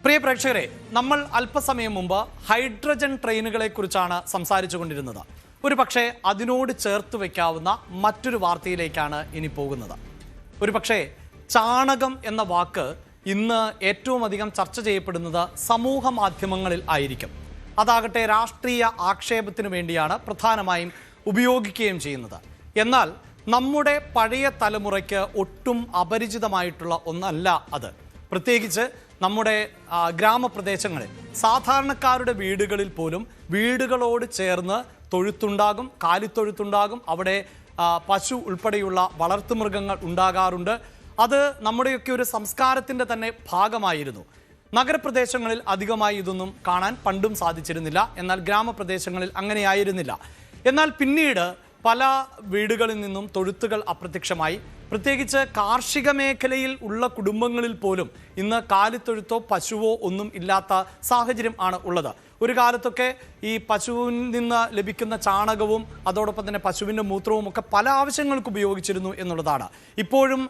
പ്രിയ പ്രേക്ഷകരെ, നമ്മൾ അല്പസമയം മുമ്പ് ഹൈഡ്രജൻ ട്രെയിനുകളെ കുറിച്ചാണ് സംസാരിച്ചു കൊണ്ടിരുന്നത്. ഒരു പക്ഷേ അതിനോട് ചേർത്ത് വയ്ക്കാവുന്ന മറ്റൊരു വാർത്തയിലേക്കാണ് ഇനി പോകുന്നത്. ഒരു പക്ഷേ ചാണകം എന്ന വാക്ക് ഇന്ന് ഏറ്റവും അധികം ചർച്ച ചെയ്യപ്പെടുന്നത് സമൂഹ മാധ്യമങ്ങളിൽ ആയിരിക്കും. അതാകട്ടെ രാഷ്ട്രീയ ആക്ഷേപത്തിന് വേണ്ടിയാണ് പ്രധാനമായും ഉപയോഗിക്കുകയും ചെയ്യുന്നത്. എന്നാൽ നമ്മുടെ പഴയ തലമുറയ്ക്ക് ഒട്ടും അപരിചിതമായിട്ടുള്ള ഒന്നല്ല അത്. പ്രത്യേകിച്ച് നമ്മുടെ ഗ്രാമപ്രദേശങ്ങളിൽ സാധാരണക്കാരുടെ വീടുകളിൽ പോലും വീടുകളോട് ചേർന്ന് തൊഴുത്തുണ്ടാകും, കാലിത്തൊഴുത്തുണ്ടാകും. അവിടെ പശു ഉൾപ്പെടെയുള്ള വളർത്തുമൃഗങ്ങൾ ഉണ്ടാകാറുണ്ട്. അത് നമ്മുടെയൊക്കെ ഒരു സംസ്കാരത്തിൻ്റെ തന്നെ ഭാഗമായിരുന്നു. നഗരപ്രദേശങ്ങളിൽ അധികമായി ഇതൊന്നും കാണാൻ പണ്ടും സാധിച്ചിരുന്നില്ല. എന്നാൽ ഗ്രാമപ്രദേശങ്ങളിൽ അങ്ങനെയായിരുന്നില്ല. എന്നാൽ പിന്നീട് പല വീടുകളിൽ നിന്നും തൊഴുത്തുകൾ അപ്രത്യക്ഷമായി. പ്രത്യേകിച്ച് കാർഷിക മേഖലയിൽ ഉള്ള കുടുംബങ്ങളിൽ പോലും ഇന്ന് കാലിത്തൊഴുത്തോ പശുവോ ഒന്നും ഇല്ലാത്ത സാഹചര്യം ആണ് ഉള്ളത്. ഒരു കാലത്തൊക്കെ ഈ പശുവിൽ നിന്ന് ലഭിക്കുന്ന ചാണകവും അതോടൊപ്പം തന്നെ പശുവിൻ്റെ മൂത്രവും ഒക്കെ പല ആവശ്യങ്ങൾക്ക് ഉപയോഗിച്ചിരുന്നു എന്നുള്ളതാണ്. ഇപ്പോഴും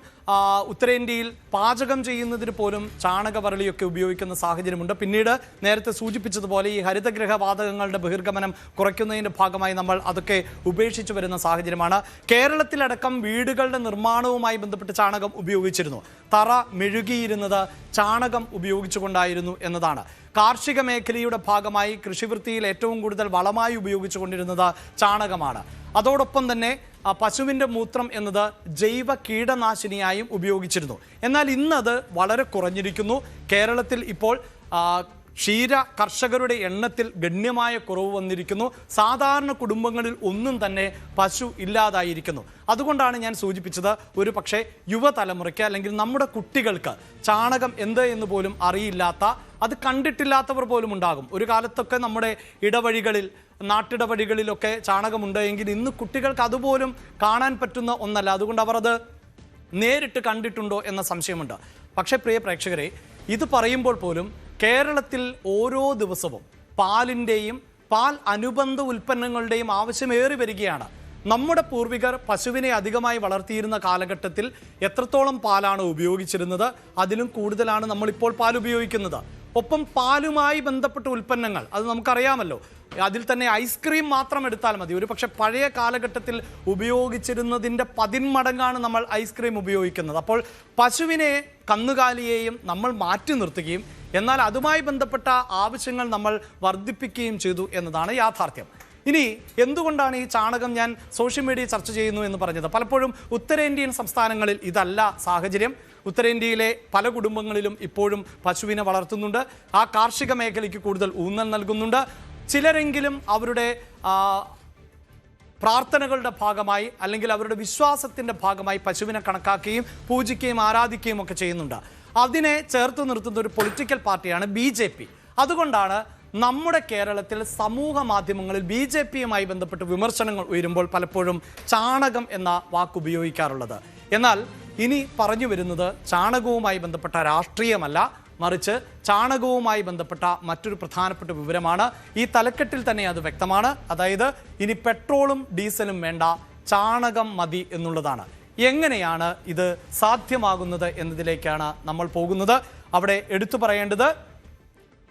ഉത്തരേന്ത്യയിൽ പാചകം ചെയ്യുന്നതിന് പോലും ചാണകവരളിയൊക്കെ ഉപയോഗിക്കുന്ന സാഹചര്യമുണ്ട്. പിന്നീട് നേരത്തെ സൂചിപ്പിച്ചതുപോലെ ഈ ഹരിതഗൃഹ വാതകങ്ങളുടെ ബഹിർഗമനം കുറയ്ക്കുന്നതിൻ്റെ ഭാഗമായി നമ്മൾ അതൊക്കെ ഉപേക്ഷിച്ചു വരുന്ന സാഹചര്യമാണ്. കേരളത്തിലടക്കം വീടുകളുടെ നിർമ്മാണവുമായി ബന്ധപ്പെട്ട് ചാണകം ഉപയോഗിച്ചിരുന്നു. തറ മെഴുകിയിരുന്നത് ചാണകം ഉപയോഗിച്ചുകൊണ്ടായിരുന്നു എന്നതാണ്. കാർഷിക മേഖലയുടെ ഭാഗമായി കൃഷിവൃത്തിയിൽ ഏറ്റവും കൂടുതൽ വളമായി ഉപയോഗിച്ചുകൊണ്ടിരുന്നത് ചാണകമാണ്. അതോടൊപ്പം തന്നെ പശുവിൻ്റെ മൂത്രം എന്നത് ജൈവ കീടനാശിനിയായും ഉപയോഗിച്ചിരുന്നു. എന്നാൽ ഇന്നത് വളരെ കുറഞ്ഞിരിക്കുന്നു. കേരളത്തിൽ ഇപ്പോൾ ക്ഷീര കർഷകരുടെ എണ്ണത്തിൽ ഗണ്യമായ കുറവ് വന്നിരിക്കുന്നു. സാധാരണ കുടുംബങ്ങളിൽ ഒന്നും തന്നെ പശു ഇല്ലാതായിരിക്കുന്നു. അതുകൊണ്ടാണ് ഞാൻ സൂചിപ്പിച്ചത്, ഒരു പക്ഷേ യുവതലമുറയ്ക്ക് അല്ലെങ്കിൽ നമ്മുടെ കുട്ടികൾക്ക് ചാണകം എന്ത് എന്ന് പോലും അറിയില്ലാത്ത, അത് കണ്ടിട്ടില്ലാത്തവർ പോലും ഉണ്ടാകും. ഒരു കാലത്തൊക്കെ നമ്മുടെ ഇടവഴികളിൽ, നാട്ടിടവഴികളിലൊക്കെ ചാണകമുണ്ട് എങ്കിൽ ഇന്ന് കുട്ടികൾക്ക് അതുപോലും കാണാൻ പറ്റുന്ന ഒന്നല്ല. അതുകൊണ്ട് അവർ അത് നേരിട്ട് കണ്ടിട്ടുണ്ടോ എന്ന സംശയമുണ്ട്. പക്ഷേ പ്രിയ പ്രേക്ഷകരെ, ഇത് പറയുമ്പോൾ പോലും കേരളത്തിൽ ഓരോ ദിവസവും പാലിൻ്റെയും പാൽ അനുബന്ധ ഉൽപ്പന്നങ്ങളുടെയും ആവശ്യമേറി വരികയാണ്. നമ്മുടെ പൂർവികർ പശുവിനെ അധികമായി വളർത്തിയിരുന്ന കാലഘട്ടത്തിൽ എത്രത്തോളം പാലാണ് ഉപയോഗിച്ചിരുന്നത്, അതിലും കൂടുതലാണ് നമ്മളിപ്പോൾ പാൽ ഉപയോഗിക്കുന്നത്. ഒപ്പം പാലുമായി ബന്ധപ്പെട്ട ഉൽപ്പന്നങ്ങൾ അത് നമുക്കറിയാമല്ലോ. അതിൽ തന്നെ ഐസ്ക്രീം മാത്രം എടുത്താൽ മതി. ഒരു പക്ഷേ പഴയ കാലഘട്ടത്തിൽ ഉപയോഗിച്ചിരുന്നതിൻ്റെ 10 മടങ്ങാണ് നമ്മൾ ഐസ്ക്രീം ഉപയോഗിക്കുന്നത്. അപ്പോൾ പശുവിനെ, കന്നുകാലിയെയും നമ്മൾ മാറ്റി നിർത്തുകയും എന്നാൽ അതുമായി ബന്ധപ്പെട്ട ആവശ്യങ്ങൾ നമ്മൾ വർദ്ധിപ്പിക്കുകയും ചെയ്തു എന്നതാണ് യാഥാർത്ഥ്യം. ഇനി എന്തുകൊണ്ടാണ് ഈ ചാണകം ഞാൻ സോഷ്യൽ മീഡിയ ചർച്ച ചെയ്യുന്നു എന്ന് പറഞ്ഞത്? പലപ്പോഴും ഉത്തരേന്ത്യൻ സംസ്ഥാനങ്ങളിൽ ഇതല്ല സാഹചര്യം. ഉത്തരേന്ത്യയിലെ പല കുടുംബങ്ങളിലും ഇപ്പോഴും പശുവിനെ വളർത്തുന്നുണ്ട്. ആ കാർഷിക മേഖലയ്ക്ക് കൂടുതൽ ഊന്നൽ നൽകുന്നുണ്ട്. ചിലരെങ്കിലും അവരുടെ പ്രാർത്ഥനകളുടെ ഭാഗമായി അല്ലെങ്കിൽ അവരുടെ വിശ്വാസത്തിൻ്റെ ഭാഗമായി പശുവിനെ കണക്കാക്കുകയും പൂജിക്കുകയും ആരാധിക്കുകയും ഒക്കെ ചെയ്യുന്നുണ്ട്. അതിനെ ചേർത്ത് നിർത്തുന്ന ഒരു പൊളിറ്റിക്കൽ പാർട്ടിയാണ് BJP. അതുകൊണ്ടാണ് നമ്മുടെ കേരളത്തിൽ സമൂഹ മാധ്യമങ്ങളിൽ BJPയുമായി ബന്ധപ്പെട്ട് വിമർശനങ്ങൾ ഉയരുമ്പോൾ പലപ്പോഴും ചാണകം എന്ന വാക്ക് ഉപയോഗിക്കാറുള്ളത്. എന്നാൽ ഇനി പറഞ്ഞു വരുന്നത് ചാണകവുമായി ബന്ധപ്പെട്ട രാഷ്ട്രീയമല്ല, മറിച്ച് ചാണകവുമായി ബന്ധപ്പെട്ട മറ്റൊരു പ്രധാനപ്പെട്ട വിവരമാണ്. ഈ തലക്കെട്ടിൽ തന്നെ അത് വ്യക്തമാണ്. അതായത് ഇനി പെട്രോളും ഡീസലും വേണ്ട, ചാണകം മതി എന്നുള്ളതാണ്. എങ്ങനെയാണ് ഇത് സാധ്യമാകുന്നത് എന്നതിലേക്കാണ് നമ്മൾ പോകുന്നത്. അവിടെ എടുത്തു പറയേണ്ടത്,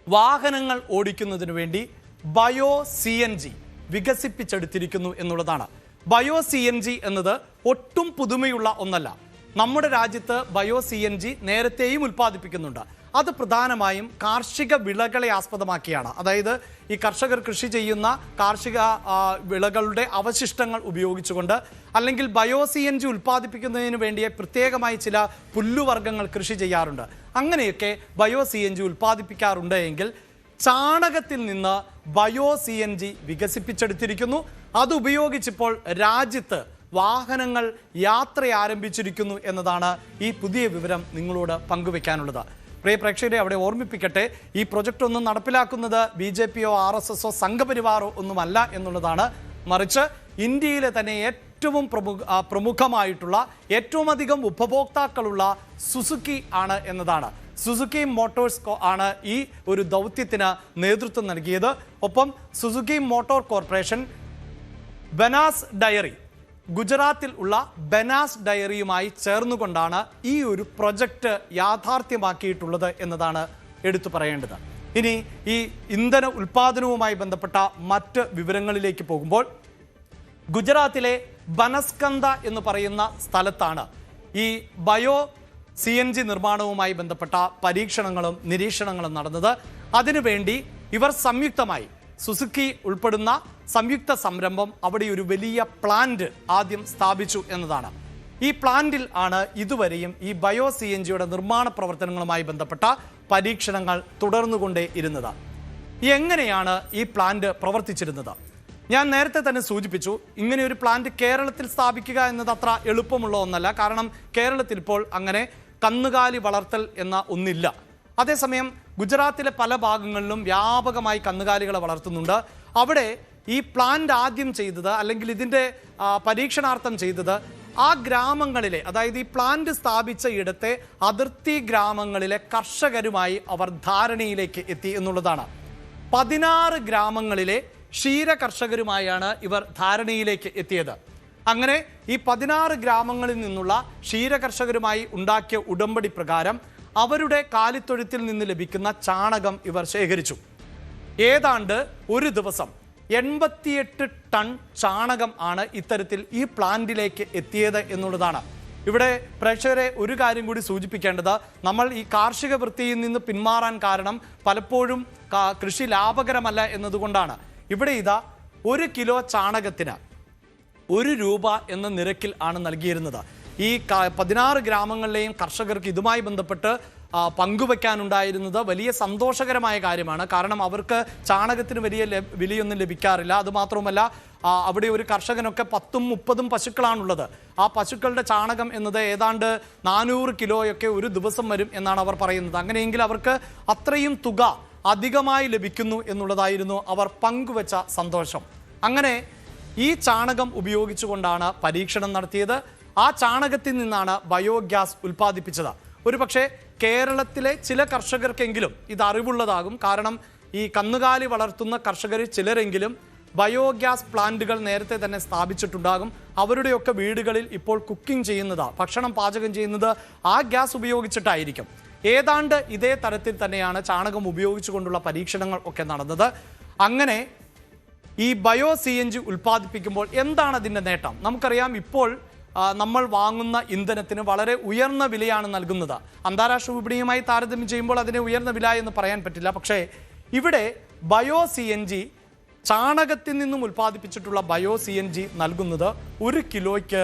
വാഹനങ്ങൾ ഓടിക്കുന്നതിന് വേണ്ടി ബയോ CNG വികസിപ്പിച്ചെടുത്തിരിക്കുന്നു എന്നുള്ളതാണ്. ബയോ CNG എന്നത് ഒട്ടും പുതുമയുള്ള ഒന്നല്ല. നമ്മുടെ രാജ്യത്ത് ബയോ CNG നേരത്തെയും ഉൽപ്പാദിപ്പിക്കുന്നുണ്ട്. അത് പ്രധാനമായും കാർഷിക വിളകളെ ആസ്പദമാക്കിയാണ്. അതായത് ഈ കർഷകർ കൃഷി ചെയ്യുന്ന കാർഷിക വിളകളുടെ അവശിഷ്ടങ്ങൾ ഉപയോഗിച്ചുകൊണ്ട് അല്ലെങ്കിൽ ബയോ CNG ഉൽപ്പാദിപ്പിക്കുന്നതിന് വേണ്ടി പ്രത്യേകമായി ചില പുല്ലുവർഗ്ഗങ്ങൾ കൃഷി ചെയ്യാറുണ്ട്. അങ്ങനെയൊക്കെ ബയോ CNG ഉൽപ്പാദിപ്പിക്കാറുണ്ട് എങ്കിൽ ചാണകത്തിൽ നിന്ന് ബയോ CNG വികസിപ്പിച്ചെടുത്തിരിക്കുന്നു. അതുപയോഗിച്ചിപ്പോൾ രാജ്യത്ത് വാഹനങ്ങൾ യാത്ര ആരംഭിച്ചിരിക്കുന്നു എന്നതാണ് ഈ പുതിയ വിവരം നിങ്ങളോട് പങ്കുവെക്കാനുള്ളത്. പ്രിയ പ്രേക്ഷകരെ, അവിടെ ഓർമ്മിപ്പിക്കട്ടെ, ഈ പ്രൊജക്റ്റ് ഒന്നും നടപ്പിലാക്കുന്നത് BJPയോ RSSോ സംഘപരിവാറോ ഒന്നുമല്ല എന്നുള്ളതാണ്. മറിച്ച് ഇന്ത്യയിലെ തന്നെ ഏറ്റവും പ്രമുഖമായിട്ടുള്ള, ഏറ്റവും അധികം ഉപഭോക്താക്കളുള്ള സുസുക്കി ആണ് എന്നതാണ്. സുസുക്കി മോട്ടോഴ്സ് ആണ് ഈ ഒരു ദൗത്യത്തിന് നേതൃത്വം നൽകിയത്. ഒപ്പം Suzuki motor corporation, Banas dairy, ഗുജറാത്തിൽ ഉള്ള ബനാസ് ഡയറിയുമായി ചേർന്നുകൊണ്ടാണ് ഈ ഒരു പ്രൊജക്റ്റ് യാഥാർത്ഥ്യമാക്കിയിട്ടുള്ളത് എന്നതാണ് എടുത്തു പറയേണ്ടത്. ഇനി ഈ ഇന്ധന ഉൽപാദനവുമായി ബന്ധപ്പെട്ട മറ്റ് വിവരങ്ങളിലേക്ക് പോകുമ്പോൾ ഗുജറാത്തിലെ ബനസ്കന്ദ എന്ന് പറയുന്ന സ്ഥലത്താണ് ഈ ബയോ CNG നിർമ്മാണവുമായി ബന്ധപ്പെട്ട പരീക്ഷണങ്ങളും നിരീക്ഷണങ്ങളും നടന്നത്. അതിനുവേണ്ടി ഇവർ സംയുക്തമായി സുസുക്കി ഉൾപ്പെടുന്ന സംയുക്ത സംരംഭം അവിടെ ഒരു വലിയ പ്ലാന്റ് ആദ്യം സ്ഥാപിച്ചു എന്നതാണ്. ഈ പ്ലാന്റിൽ ആണ് ഇതുവരെയും ഈ ബയോ CNGയുടെ നിർമ്മാണ പ്രവർത്തനങ്ങളുമായി ബന്ധപ്പെട്ട പരീക്ഷണങ്ങൾ തുടർന്നുകൊണ്ടേ ഇരുന്നത്. എങ്ങനെയാണ് ഈ പ്ലാന്റ് പ്രവർത്തിച്ചിരുന്നത്? ഞാൻ നേരത്തെ തന്നെ സൂചിപ്പിച്ചു, ഇങ്ങനെ ഒരു പ്ലാന്റ് കേരളത്തിൽ സ്ഥാപിക്കുക എന്നത് അത്ര എളുപ്പമുള്ള ഒന്നല്ല. കാരണം കേരളത്തിൽ ഇപ്പോൾ അങ്ങനെ കന്നുകാലി വളർത്തൽ എന്ന ഒന്നില്ല. അതേസമയം ഗുജറാത്തിലെ പല ഭാഗങ്ങളിലും വ്യാപകമായി കന്നുകാലികളെ വളർത്തുന്നുണ്ട്. അവിടെ ഈ പ്ലാന്റ് ആദ്യം ചെയ്തത്, അല്ലെങ്കിൽ ഇതിൻ്റെ പരീക്ഷണാർത്ഥം ചെയ്തത്, ആ ഗ്രാമങ്ങളിലെ, അതായത് ഈ പ്ലാന്റ് സ്ഥാപിച്ച ഇടത്തെ അതിർത്തി ഗ്രാമങ്ങളിലെ കർഷകരുമായി അവർ ധാരണയിലേക്ക് എത്തി എന്നുള്ളതാണ്. 16 ഗ്രാമങ്ങളിലെ ക്ഷീര കർഷകരുമായാണ് ഇവർ ധാരണയിലേക്ക് എത്തിയത്. അങ്ങനെ ഈ 16 ഗ്രാമങ്ങളിൽ നിന്നുള്ള ക്ഷീര കർഷകരുമായി ഉണ്ടാക്കിയ ഉടമ്പടി പ്രകാരം അവരുടെ കാലിത്തൊഴുത്തിൽ നിന്ന് ലഭിക്കുന്ന ചാണകം ഇവർ ശേഖരിച്ചു. ഏതാണ്ട് ഒരു ദിവസം 88 ടൺ ചാണകം ആണ് ഇത്തരത്തിൽ ഈ പ്ലാന്റിലേക്ക് എത്തിയത് എന്നുള്ളതാണ്. ഇവിടെ പ്രേക്ഷകരെ ഒരു കാര്യം കൂടി സൂചിപ്പിക്കേണ്ടത്, നമ്മൾ ഈ കാർഷിക വൃത്തിയിൽ നിന്ന് പിന്മാറാൻ കാരണം പലപ്പോഴും കൃഷി ലാഭകരമല്ല എന്നതുകൊണ്ടാണ്. ഇവിടെ ഇതാ 1 കിലോ ചാണകത്തിന് 1 രൂപ എന്ന നിരക്കിൽ ആണ് നൽകിയിരുന്നത്. ഈ 16 ഗ്രാമങ്ങളിലെയും കർഷകർക്ക് ഇതുമായി ബന്ധപ്പെട്ട് പങ്കുവെക്കാനുണ്ടായിരുന്നത് വലിയ സന്തോഷകരമായ കാര്യമാണ്. കാരണം അവർക്ക് ചാണകത്തിന് വലിയ വിലയൊന്നും ലഭിക്കാറില്ല. അതുമാത്രവുമല്ല, അവിടെ ഒരു കർഷകനൊക്കെ 10ഉം 30ഉം പശുക്കളാണുള്ളത്. ആ പശുക്കളുടെ ചാണകം എന്നത് ഏതാണ്ട് 400 കിലോയൊക്കെ ഒരു ദിവസം വരും എന്നാണ് അവർ പറയുന്നത്. അങ്ങനെയെങ്കിൽ അവർക്ക് അത്രയും തുക അധികമായി ലഭിക്കുന്നു എന്നുള്ളതായിരുന്നു അവർ പങ്കുവെച്ച സന്തോഷം. അങ്ങനെ ഈ ചാണകം ഉപയോഗിച്ചുകൊണ്ടാണ് പരീക്ഷണം നടത്തിയത്. ആ ചാണകത്തിൽ നിന്നാണ് ബയോഗ്യാസ് ഉൽപ്പാദിപ്പിച്ചത്. ഒരുപക്ഷെ കേരളത്തിലെ ചില കർഷകർക്കെങ്കിലും ഇത് അറിവുള്ളതാകും. കാരണം ഈ കന്നുകാലി വളർത്തുന്ന കർഷകരിൽ ചിലരെങ്കിലും ബയോഗ്യാസ് പ്ലാന്റുകൾ നേരത്തെ തന്നെ സ്ഥാപിച്ചിട്ടുണ്ടാകും. അവരുടെയൊക്കെ വീടുകളിൽ ഇപ്പോൾ കുക്കിംഗ് ചെയ്യുന്നത്, ഭക്ഷണം പാചകം ചെയ്യുന്നത് ആ ഗ്യാസ് ഉപയോഗിച്ചിട്ടായിരിക്കും. ഏതാണ്ട് ഇതേ തരത്തിൽ തന്നെയാണ് ചാണകം ഉപയോഗിച്ചുകൊണ്ടുള്ള പരീക്ഷണങ്ങൾ ഒക്കെ നടന്നത്. അങ്ങനെ ഈ ബയോ CNG ഉൽപ്പാദിപ്പിക്കുമ്പോൾ എന്താണ് അതിൻ്റെ നേട്ടം? നമുക്കറിയാം, ഇപ്പോൾ നമ്മൾ വാങ്ങുന്ന ഇന്ധനത്തിന് വളരെ ഉയർന്ന വിലയാണ് നൽകുന്നത്. അന്താരാഷ്ട്ര വിപണിയുമായി താരതമ്യം ചെയ്യുമ്പോൾ അതിനെ ഉയർന്ന വില എന്ന് പറയാൻ പറ്റില്ല. പക്ഷേ ഇവിടെ ബയോ CNG, ചാണകത്തിൽ നിന്നും ഉൽപ്പാദിപ്പിച്ചിട്ടുള്ള ബയോ CNG നൽകുന്നത് 1 കിലോയ്ക്ക്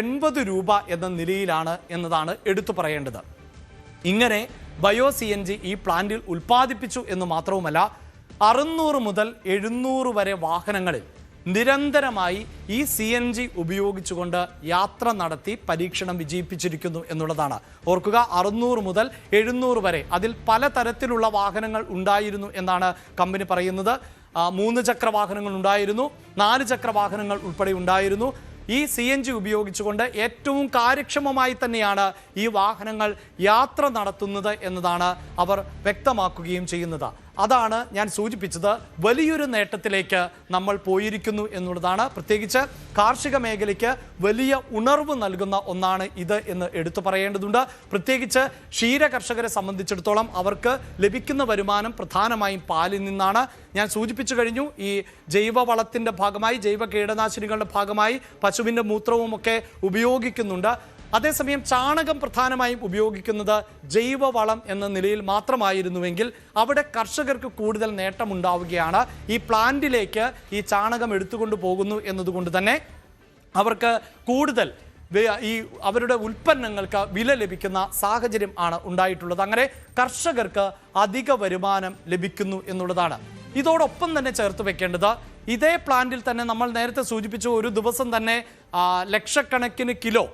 80 രൂപ എന്ന നിലയിലാണ് എന്നതാണ് എടുത്തു പറയേണ്ടത്. ഇങ്ങനെ ബയോ CNG ഈ പ്ലാന്റിൽ ഉൽപ്പാദിപ്പിച്ചു എന്ന് മാത്രവുമല്ല, 600 മുതൽ 700 വരെ വാഹനങ്ങളിൽ നിരന്തരമായി ഈ CNG ഉപയോഗിച്ചുകൊണ്ട് യാത്ര നടത്തി പരീക്ഷണം വിജയിപ്പിച്ചിരിക്കുന്നു എന്നുള്ളതാണ്. ഓർക്കുക, 600 മുതൽ 700 വരെ, അതിൽ പലതരത്തിലുള്ള വാഹനങ്ങൾ ഉണ്ടായിരുന്നു എന്നാണ് കമ്പനി പറയുന്നത്. 3 ചക്ര വാഹനങ്ങൾ ഉണ്ടായിരുന്നു, 4 ചക്ര വാഹനങ്ങൾ ഉൾപ്പെടെ ഉണ്ടായിരുന്നു. ഈ CNG ഉപയോഗിച്ചുകൊണ്ട് ഏറ്റവും കാര്യക്ഷമമായി തന്നെയാണ് ഈ വാഹനങ്ങൾ യാത്ര നടത്തുന്നത് എന്നതാണ് അവർ വ്യക്തമാക്കുകയും ചെയ്യുന്നത്. അതാണ് ഞാൻ സൂചിപ്പിച്ചത്, വലിയൊരു നേട്ടത്തിലേക്ക് നമ്മൾ പോയിരിക്കുന്നു എന്നുള്ളതാണ്. പ്രത്യേകിച്ച് കാർഷിക മേഖലയ്ക്ക് വലിയ ഉണർവ് നൽകുന്ന ഒന്നാണ് ഇത് എന്ന് എടുത്തു പറയേണ്ടതുണ്ട്. പ്രത്യേകിച്ച് ക്ഷീര കർഷകരെ സംബന്ധിച്ചിടത്തോളം അവർക്ക് ലഭിക്കുന്ന വരുമാനം പ്രധാനമായും പാലിൽ നിന്നാണ്. ഞാൻ സൂചിപ്പിച്ചു കഴിഞ്ഞു, ഈ ജൈവവളത്തിൻ്റെ ഭാഗമായി, ജൈവ കീടനാശിനികളുടെ ഭാഗമായി പശുവിൻ്റെ മൂത്രവും ഒക്കെ ഉപയോഗിക്കുന്നുണ്ട്. അതേസമയം ചാണകം പ്രധാനമായും ഉപയോഗിക്കുന്നത് ജൈവവളം എന്ന നിലയിൽ മാത്രമായിരുന്നുവെങ്കിൽ അവിടെ കർഷകർക്ക് കൂടുതൽ നേട്ടമുണ്ടാവുകയാണ്. ഈ പ്ലാന്റിലേക്ക് ഈ ചാണകം എടുത്തുകൊണ്ട് പോകുന്നു എന്നതുകൊണ്ട് തന്നെ അവർക്ക് കൂടുതൽ ഈ അവരുടെ ഉൽപ്പന്നങ്ങൾക്ക് വില ലഭിക്കുന്ന സാഹചര്യം ആണ് ഉണ്ടായിട്ടുള്ളത്. അങ്ങനെ കർഷകർക്ക് അധിക വരുമാനം ലഭിക്കുന്നു എന്നുള്ളതാണ്. ഇതോടൊപ്പം തന്നെ ചേർത്ത് വെക്കേണ്ടത്, ഇതേ പ്ലാന്റിൽ തന്നെ നമ്മൾ നേരത്തെ സൂചിപ്പിച്ചു, ഒരു ദിവസം തന്നെ ലക്ഷക്കണക്കിന് കിലോ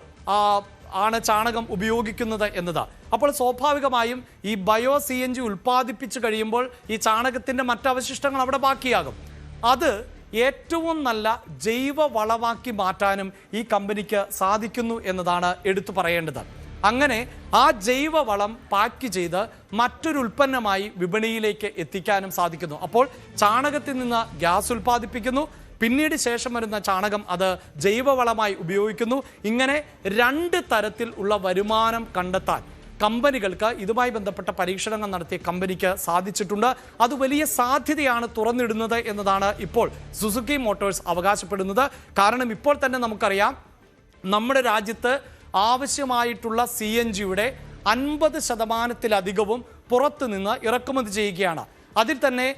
ആണ് ചാണകം ഉപയോഗിക്കുന്നത് എന്നത്. അപ്പോൾ സ്വാഭാവികമായും ഈ ബയോ CNG ഉൽപ്പാദിപ്പിച്ചു കഴിയുമ്പോൾ ഈ ചാണകത്തിൻ്റെ മറ്റവശിഷ്ടങ്ങൾ അവിടെ ബാക്കിയാകും. അത് ഏറ്റവും നല്ല ജൈവ വളമാക്കി മാറ്റാനും ഈ കമ്പനിക്ക് സാധിക്കുന്നു എന്നതാണ് എടുത്തു പറയേണ്ടത്. അങ്ങനെ ആ ജൈവ വളം പാക്ക് ചെയ്ത് മറ്റൊരു ഉൽപ്പന്നമായി വിപണിയിലേക്ക് എത്തിക്കാനും സാധിക്കുന്നു. അപ്പോൾ ചാണകത്തിൽ നിന്ന് ഗ്യാസ് ഉൽപ്പാദിപ്പിക്കുന്നു, പിന്നീട് ശേഷം വരുന്ന ചാണകം അത് ജൈവവളമായി ഉപയോഗിക്കുന്നു. ഇങ്ങനെ 2 തരത്തിൽ ഉള്ള വരുമാനം കണ്ടെത്താൻ കമ്പനികൾക്ക്, ഇതുമായി ബന്ധപ്പെട്ട പരീക്ഷണങ്ങൾ നടത്തിയ കമ്പനിക്ക് സാധിച്ചിട്ടുണ്ട്. അത് വലിയ സാധ്യതയാണ് തുറന്നിടുന്നത് എന്നതാണ് ഇപ്പോൾ സുസുക്കി മോട്ടോഴ്സ് അവകാശപ്പെടുന്നത്. കാരണം ഇപ്പോൾ തന്നെ നമുക്കറിയാം, നമ്മുടെ രാജ്യത്ത് ആവശ്യമായിട്ടുള്ള CNGയുടെ 50% പുറത്തുനിന്ന് ഇറക്കുമതി ചെയ്യുകയാണ്. അതിൽ തന്നെ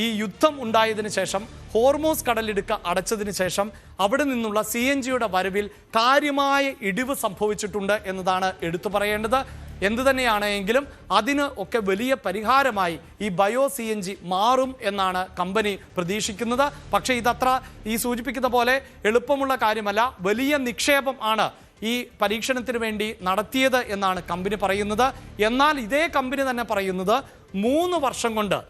ഈ യുദ്ധം ഉണ്ടായതിനു ശേഷം, ഹോർമോസ് കടലിടുക്ക് അടച്ചതിന് ശേഷം അവിടെ നിന്നുള്ള CNGയുടെ വരവിൽ കാര്യമായ ഇടിവ് സംഭവിച്ചിട്ടുണ്ട് എന്നതാണ് എടുത്തു പറയേണ്ടത്. എന്തു തന്നെയാണെങ്കിലും അതിന് ഒക്കെ വലിയ പരിഹാരമായി ഈ ബയോ CNG മാറും എന്നാണ് കമ്പനി പ്രതീക്ഷിക്കുന്നത്. പക്ഷേ ഇതത്ര ഈ സൂചിപ്പിക്കുന്ന പോലെ എളുപ്പമുള്ള കാര്യമല്ല. വലിയ നിക്ഷേപം ആണ് ഈ പരീക്ഷണത്തിന് വേണ്ടി നടത്തിയത് എന്നാണ് കമ്പനി പറയുന്നത്. എന്നാൽ ഇതേ കമ്പനി തന്നെ പറയുന്നത് 3 വർഷം കൊണ്ട്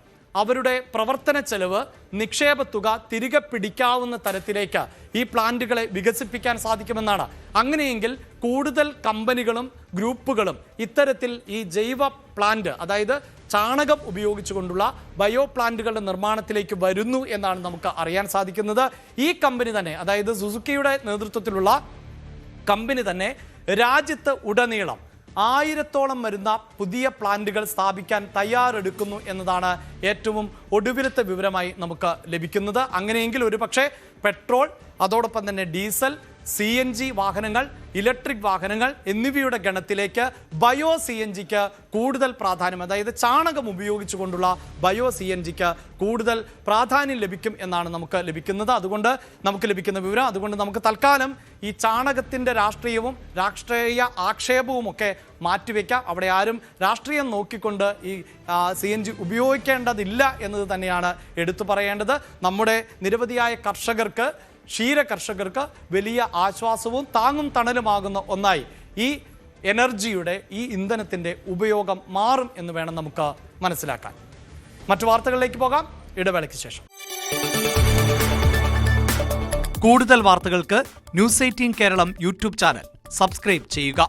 അവരുടെ പ്രവർത്തന ചെലവ്, നിക്ഷേപ തുക തിരികെ പിടിക്കാവുന്ന തരത്തിലേക്ക് ഈ പ്ലാന്റുകളെ വികസിപ്പിക്കാൻ സാധിക്കുമെന്നാണ്. അങ്ങനെയെങ്കിൽ കൂടുതൽ കമ്പനികളും ഗ്രൂപ്പുകളും ഇത്തരത്തിൽ ഈ ജൈവ പ്ലാന്റ്, അതായത് ചാണകം ഉപയോഗിച്ചുകൊണ്ടുള്ള ബയോ പ്ലാന്റുകളുടെ നിർമ്മാണത്തിലേക്ക് വരുന്നു എന്നാണ് നമുക്ക് അറിയാൻ സാധിക്കുന്നത്. ഈ കമ്പനി തന്നെ, അതായത് സുസുക്കിയുടെ നേതൃത്വത്തിലുള്ള കമ്പനി തന്നെ രാജ്യത്ത് ഉടനീളം 1000-ഓളം വരുന്ന പുതിയ പ്ലാന്റുകൾ സ്ഥാപിക്കാൻ തയ്യാറെടുക്കുന്നു എന്നതാണ് ഏറ്റവും ഒടുവിലത്തെ വിവരമായി നമുക്ക് ലഭിക്കുന്നത്. അങ്ങനെയെങ്കിൽ ഒരുപക്ഷെ പെട്രോൾ, അതോടൊപ്പം തന്നെ ഡീസൽ, CNG വാഹനങ്ങൾ, ഇലക്ട്രിക് വാഹനങ്ങൾ എന്നിവയുടെ ഗണത്തിലേക്ക് ബയോ CNGക്ക് കൂടുതൽ പ്രാധാന്യം, അതായത് ചാണകം ഉപയോഗിച്ചുകൊണ്ടുള്ള ബയോ CNGക്ക് കൂടുതൽ പ്രാധാന്യം ലഭിക്കും എന്നാണ് നമുക്ക് ലഭിക്കുന്നത്. അതുകൊണ്ട് നമുക്ക് ലഭിക്കുന്ന വിവരം, അതുകൊണ്ട് നമുക്ക് തൽക്കാലം ഈ ചാണകത്തിൻ്റെ രാഷ്ട്രീയവും രാഷ്ട്രീയ ആക്ഷേപവും ഒക്കെ മാറ്റിവെക്കാം. അവിടെ ആരും രാഷ്ട്രീയം നോക്കിക്കൊണ്ട് ഈ CNG ഉപയോഗിക്കേണ്ടതില്ല എന്നത് തന്നെയാണ് എടുത്തു പറയേണ്ടത്. നമ്മുടെ നിരവധിയായ കർഷകർക്ക്, ക്ഷീര കർഷകർക്ക് വലിയ ആശ്വാസവും താങ്ങും തണലുമാകുന്ന ഒന്നായി ഈ എനർജിയുടെ, ഈ ഇന്ധനത്തിൻ്റെ ഉപയോഗം മാറും എന്ന് വേണം നമുക്ക് മനസ്സിലാക്കാൻ. മറ്റു വാർത്തകളിലേക്ക് പോകാം, ഇടവേളയ്ക്ക് ശേഷം. കൂടുതൽ വാർത്തകൾക്ക് News 18 Keralam YouTube channel subscribe ചെയ്യുക.